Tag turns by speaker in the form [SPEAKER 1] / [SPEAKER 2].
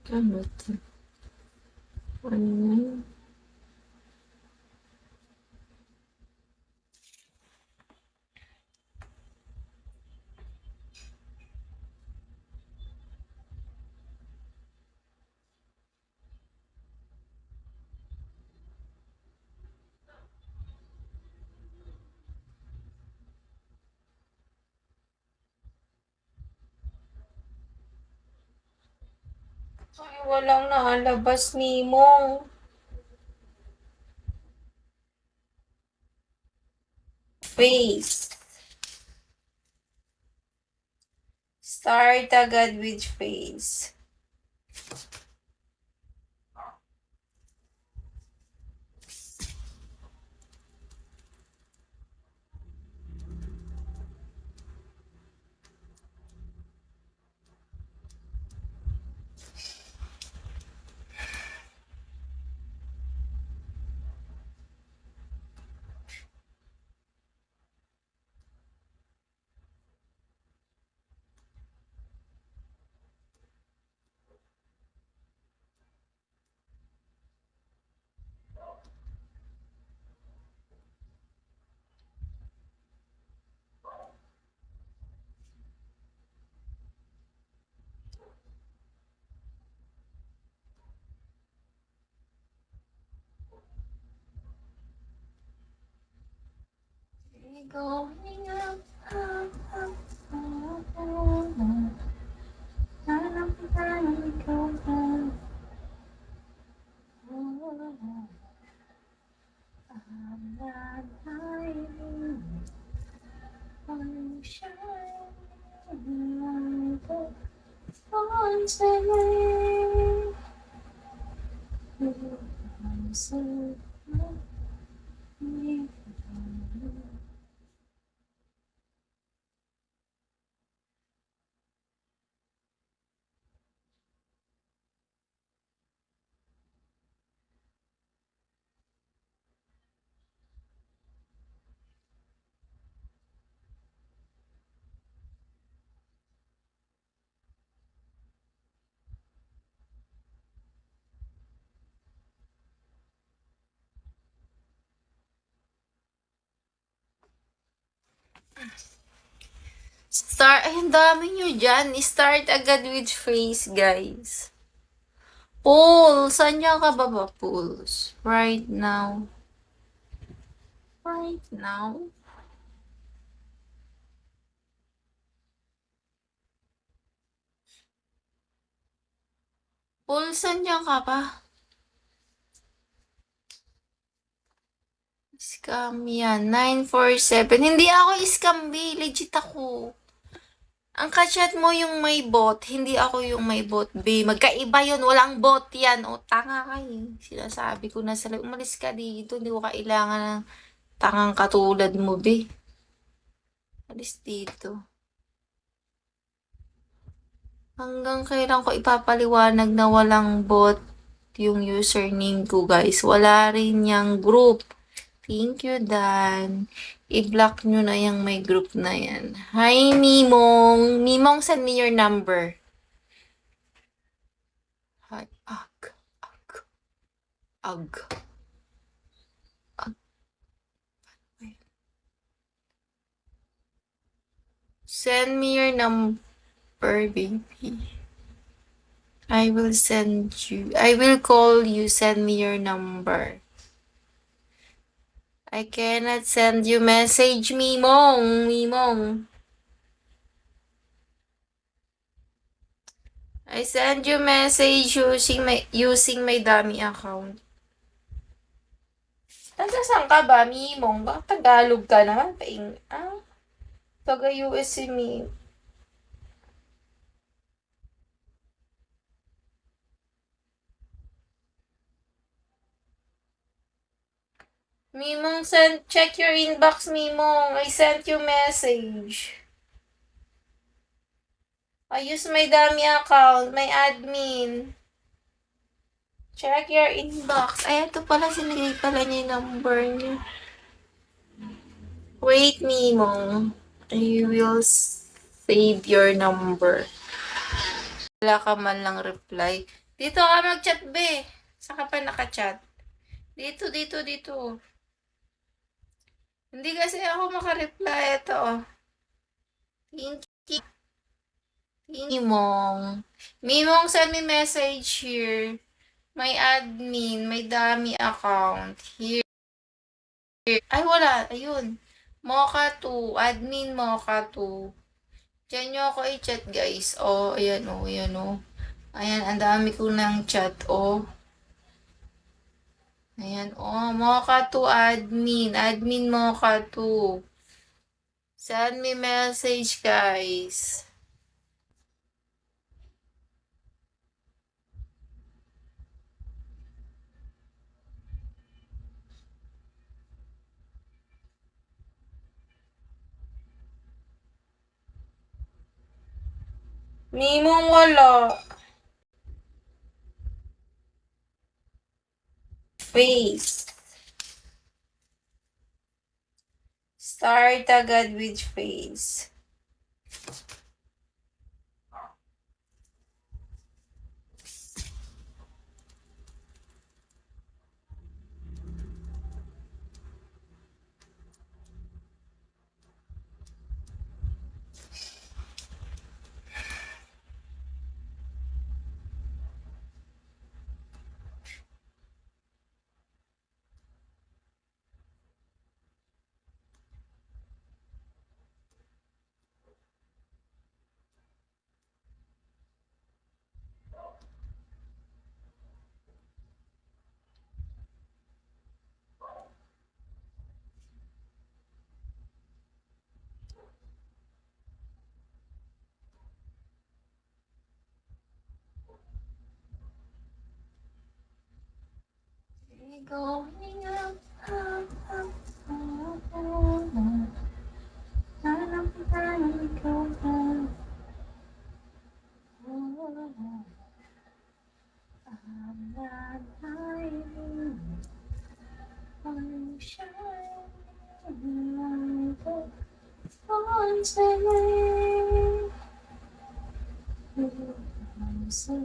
[SPEAKER 1] Ano ba 'to? Ano? Ay, walang naalabas, Mimong. Face. Start agad with face. Going up, up, up, up, Start, ay, ang dami nyo dyan. Start agad with face, guys. Pulse, saan ka ba ba, Pulse? Right now. Right now? Pulse, saan ka ba? Scam yan. 947. Hindi ako scam, B. Legit ako. Ang kachat mo yung may bot, hindi ako yung may bot, B. Magkaiba yun, walang bot yan. O, tanga ka eh. Sinasabi ko na sila, umalis ka dito, hindi ko kailangan ng tangang katulad mo, B. Alis dito. Hanggang kailan ko ipapaliwanag na walang bot yung username ko, guys. Wala rin yung group. Thank you, Dan. I-block nyo na yung may group na yan. Hi, Mimong. Mimong, send me your number. Hi, ag. Ag. Send me your number, baby. I will call you, send me your number. I cannot send you message, Mimong. I send you message using my dummy account. Taga-saan ka ba, Mimong? Baka Tagalog ka naman, taga-US si Mimong. Mimong, check your inbox, Mimong. I sent you message. I use my dummy account, my admin. Check your inbox. Ay, ito pala, sinigay pala niya yung number niya. Wait, Mimong. I will save your number. Wala ka man lang reply. Dito ka mag-chat, be. Saan ka pa naka-chat? Dito, dito, dito. Hindi kasi ako makareply. Ito, oh. Thank you. Mimong. Mimong, send me message here. May admin, may dummy account. Here. Ay, wala. Ayun. Mocha 2. Admin Mocha 2. Diyan nyo ako i-chat, guys. Oh, ayan, oh, ayan, oh. Ayan, ang dami ko ng chat, oh. Ayan, oh. Mocha 2 admin. Admin Mocha 2. Send me message, guys. Mimong wala. Face. Start agad with face. Going up, up, up, up, I'm not hiding, I'm shining like a fountain. I'm so